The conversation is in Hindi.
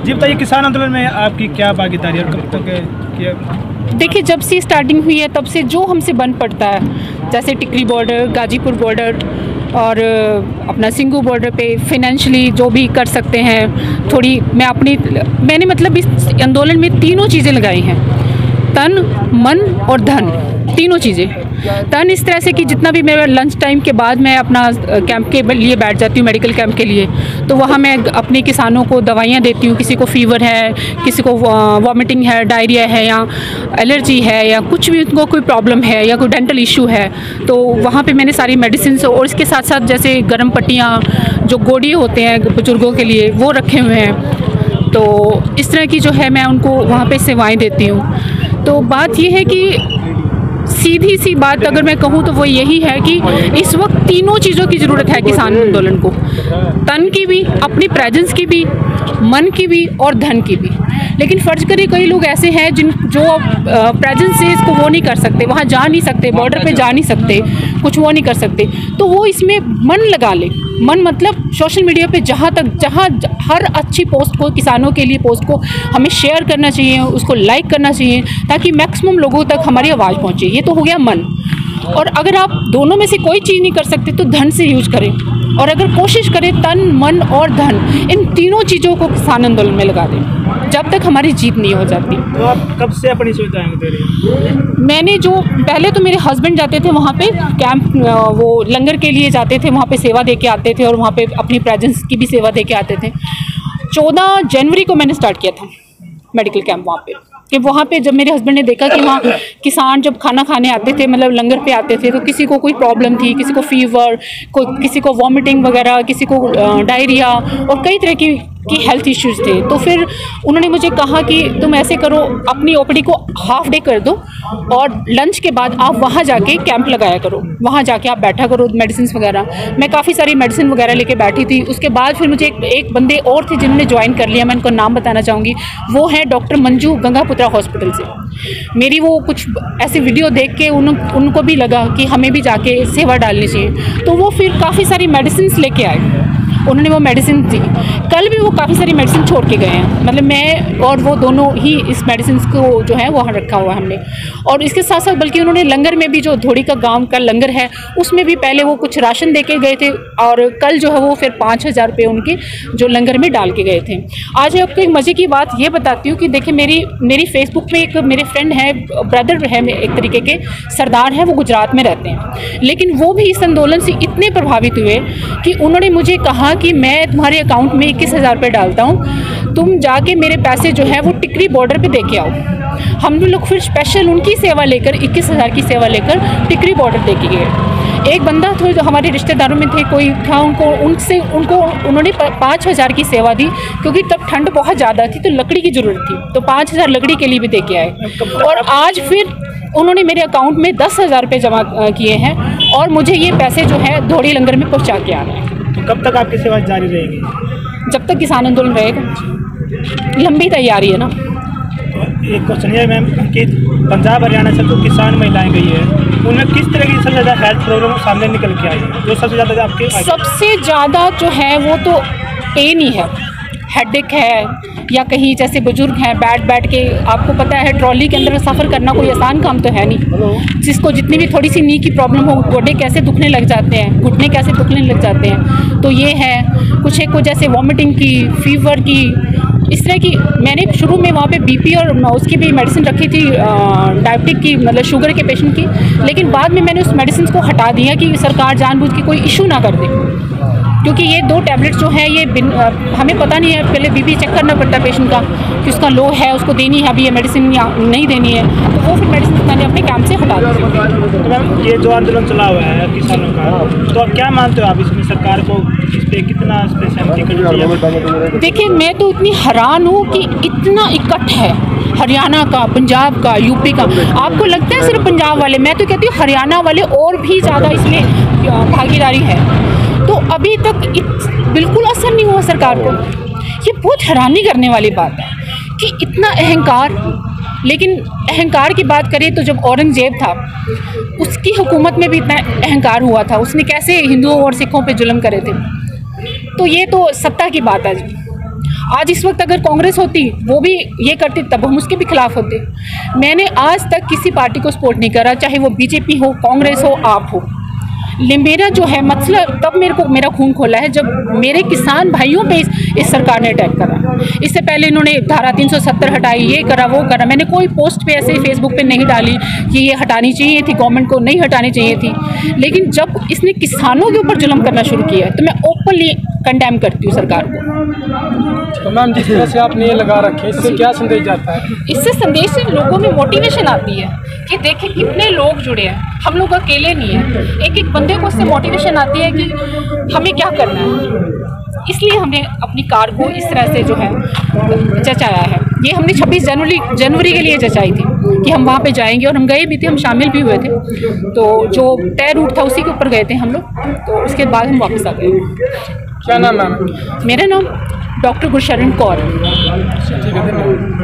जी बताइए, किसान आंदोलन में आपकी क्या भागीदारी और कब तक किया? देखिए, जब से स्टार्टिंग हुई है तब से जो हमसे बन पड़ता है, जैसे टिकरी बॉर्डर, गाजीपुर बॉर्डर और अपना सिंगू बॉर्डर पे फाइनेंशियली जो भी कर सकते हैं, थोड़ी मैंने मतलब इस आंदोलन में तीनों चीज़ें लगाई हैं, तन, मन और धन, तीनों चीज़ें। तन इस तरह से कि जितना भी मेरा लंच टाइम के बाद मैं अपना कैंप के लिए बैठ जाती हूँ, मेडिकल कैंप के लिए, तो वहाँ मैं अपने किसानों को दवाइयाँ देती हूँ। किसी को फ़ीवर है, किसी को वॉमिटिंग है, डायरिया है या एलर्जी है या कुछ भी उनको कोई प्रॉब्लम है या कोई डेंटल इशू है, तो वहाँ पे मैंने सारी मेडिसिन और इसके साथ साथ जैसे गर्म पट्टियाँ, जो गोडी होते हैं बुज़ुर्गों के लिए, वो रखे हुए हैं। तो इस तरह की जो है मैं उनको वहाँ पे सेवाएँ देती हूँ। तो बात ये है कि सीधी सी बात अगर मैं कहूँ तो वो यही है कि इस वक्त तीनों चीज़ों की ज़रूरत है किसान आंदोलन को, तन की भी, अपनी प्रेजेंस की भी, मन की भी और धन की भी। लेकिन फ़र्ज करिए कई लोग ऐसे हैं जो प्रेजेंस से इसको वो नहीं कर सकते, वहाँ जा नहीं सकते, बॉर्डर पे जा नहीं सकते, कुछ वो नहीं कर सकते, तो वो इसमें मन लगा ले। मन मतलब सोशल मीडिया पे जहाँ हर अच्छी पोस्ट को, किसानों के लिए पोस्ट को हमें शेयर करना चाहिए, उसको लाइक करना चाहिए, ताकि मैक्सिमम लोगों तक हमारी आवाज़ पहुँचे। ये तो हो गया मन। और अगर आप दोनों में से कोई चीज़ नहीं कर सकते तो धन से यूज करें, और अगर कोशिश करें तन, मन और धन, इन तीनों चीज़ों को किसान आंदोलन में लगा दें जब तक हमारी जीत नहीं हो जाती। तो आप कब से अपनी सुविधाएं दे रही हैं? मैंने जो पहले तो मेरे हस्बैंड जाते थे वहाँ पे कैंप, वो लंगर के लिए जाते थे, वहाँ पे सेवा दे के आते थे और वहाँ पे अपनी प्रेजेंस की भी सेवा दे के आते थे। 14 जनवरी को मैंने स्टार्ट किया था मेडिकल कैंप वहाँ पे, कि वहाँ पे जब मेरे हस्बैंड ने देखा कि वहाँ किसान जब खाना खाने आते थे, मतलब लंगर पे आते थे, तो किसी को कोई प्रॉब्लम थी, किसी को फीवर, किसी को वॉमिटिंग वगैरह, किसी को डायरिया और कई तरह की हेल्थ इश्यूज़ थे। तो फिर उन्होंने मुझे कहा कि तुम ऐसे करो, अपनी ओपीडी को हाफ डे कर दो और लंच के बाद आप वहाँ जाके कैंप लगाया करो, वहाँ जाके आप बैठा करो, मेडिसिन वगैरह। मैं काफ़ी सारी मेडिसिन वगैरह लेके बैठी थी। उसके बाद फिर मुझे एक बंदे और थे जिन्होंने ज्वाइन कर लिया, मैं उनको नाम बताना चाहूँगी। वो है डॉक्टर मंजू, गंगापुत्रा हॉस्पिटल से। मेरी वो कुछ ऐसी वीडियो देख के उनको भी लगा कि हमें भी जाके सेवा डालनी चाहिए, तो वो फिर काफ़ी सारी मेडिसिन लेके आए। उन्होंने वो मेडिसिन दी, कल भी वो काफ़ी सारी मेडिसिन छोड़ के गए हैं, मतलब मैं और वो दोनों ही इस मेडिसिन को जो है वहाँ रखा हुआ है हमने। और इसके साथ साथ बल्कि उन्होंने लंगर में भी, जो धोड़ी का गांव का लंगर है, उसमें भी पहले वो कुछ राशन दे के गए थे और कल जो है वो फिर 5,000 रुपये उनके जो लंगर में डाल के गए थे। आज आपको एक मज़े की बात ये बताती हूँ कि देखिए, मेरी फेसबुक पे एक मेरे फ्रेंड है, ब्रदर है एक तरीके के, सरदार हैं, वो गुजरात में रहते हैं, लेकिन वो भी इस आंदोलन से इतने प्रभावित हुए कि उन्होंने मुझे कहा कि मैं तुम्हारे अकाउंट में 21,000 रुपये डालता हूँ, तुम जाके मेरे पैसे जो है वो टिकरी बॉर्डर पे दे के आओ। हम लोग फिर स्पेशल उनकी सेवा लेकर, 21,000 की सेवा लेकर टिकरी बॉर्डर दे के गए। एक बंदा था जो हमारे रिश्तेदारों में थे, कोई था, उन्होंने 5,000 की सेवा दी, क्योंकि तब ठंड बहुत ज़्यादा थी तो लकड़ी की ज़रूरत थी, तो 5,000 लकड़ी के लिए भी दे के आए। और आज फिर उन्होंने मेरे अकाउंट में 10,000 रुपये जमा किए हैं और मुझे ये पैसे जो है धोड़ी लंगर में पहुँचा के आ रहे हैं। तो कब तक आपकी सेवा जारी रहेगी? जब तक किसान आंदोलन रहेगा। लंबी तैयारी है ना। तो एक क्वेश्चन है मैम कि पंजाब हरियाणा से जो किसान महिलाएं गई है, उनमें किस तरह की सबसे ज़्यादा हेल्थ प्रॉब्लम सामने निकल के आई है? जो सबसे ज़्यादा आपके सबसे ज़्यादा जो है वो तो पेन ही है, हेडेक है, या कहीं जैसे बुजुर्ग हैं बैठ के, आपको पता है ट्रॉली के अंदर सफ़र करना कोई आसान काम तो है नहीं। जिसको जितनी भी थोड़ी सी नी की प्रॉब्लम हो, गोडे कैसे दुखने लग जाते हैं, घुटने कैसे दुखने लग जाते हैं, तो ये है। कुछ एक को जैसे वॉमिटिंग की, फीवर की, इस तरह की। मैंने शुरू में वहाँ पे बीपी और उसकी भी मेडिसिन रखी थी, डायबिटिक की, मतलब शुगर के पेशेंट की, लेकिन बाद में मैंने उस मेडिसिन को हटा दिया कि सरकार जानबूझ के कोई इशू ना कर दे, क्योंकि ये 2 टैबलेट्स जो है ये हमें पता नहीं है, पहले बीपी चेक करना पड़ता है पेशेंट का कि उसका लो है, उसको देनी है अभी ये मेडिसिन या नहीं देनी है, तो वो फिर मेडिसिन मैंने अपने कैंप से हटा दी। तो मैम, ये जो आंदोलन चला हुआ है किसानों का, तो आप क्या मानते हो आप इसमें सरकार को इस पर कितना सहमति करनी चाहिए? देखिए, मैं तो इतनी हैरान हूँ कि इतना इकट्ठ है हरियाणा का, पंजाब का, यूपी का। आपको लगता है सिर्फ पंजाब वाले? मैं तो कहती हूँ हरियाणा वाले और भी ज़्यादा इसमें भागीदारी है। तो अभी तक बिल्कुल असर नहीं हुआ सरकार को। ये बहुत हैरानी करने वाली बात है कि इतना अहंकार। लेकिन अहंकार की बात करें तो जब औरंगजेब था, उसकी हुकूमत में भी इतना अहंकार हुआ था, उसने कैसे हिंदुओं और सिखों पे जुल्म करे थे। तो ये तो सत्ता की बात है। आज इस वक्त अगर कांग्रेस होती, वो भी ये करती, तब हम उसके भी खिलाफ होते। मैंने आज तक किसी पार्टी को सपोर्ट नहीं करा, चाहे वो बीजेपी हो, कांग्रेस हो, आप हो। मेरा जो है मसला तब मेरे को मेरा खून खोला है जब मेरे किसान भाइयों पे इस सरकार ने अटैक करा। इससे पहले इन्होंने धारा 370 हटाई, ये करा वो करा। मैंने कोई पोस्ट पे ऐसे फेसबुक पे नहीं डाली कि ये हटानी चाहिए थी, गवर्नमेंट को नहीं हटानी चाहिए थी। लेकिन जब इसने किसानों के ऊपर जुल्म करना शुरू किया तो मैं ओपनली कंडेम करती हूँ सरकार को। तो मैम, जिस तरह से आपने ये लगा रखे, इससे क्या संदेश जाता है? इससे संदेश से लोगों में मोटिवेशन आती है कि देखिए कितने लोग जुड़े हैं, हम लोग अकेले नहीं हैं। एक एक बंदे को इससे मोटिवेशन आती है कि हमें क्या करना है। इसलिए हमने अपनी कार को इस तरह से जो है जचाया है। ये हमने 26 जनवरी के लिए जचाई थी कि हम वहाँ पे जाएंगे, और हम गए भी थे, हम शामिल भी हुए थे। तो जो तय रूट था उसी के ऊपर गए थे हम लोग, तो उसके बाद हम वापस आ गए। क्या नाम है मैम? मेरा नाम डॉक्टर गुरशरण कौर। ठीक है, धन्यवाद।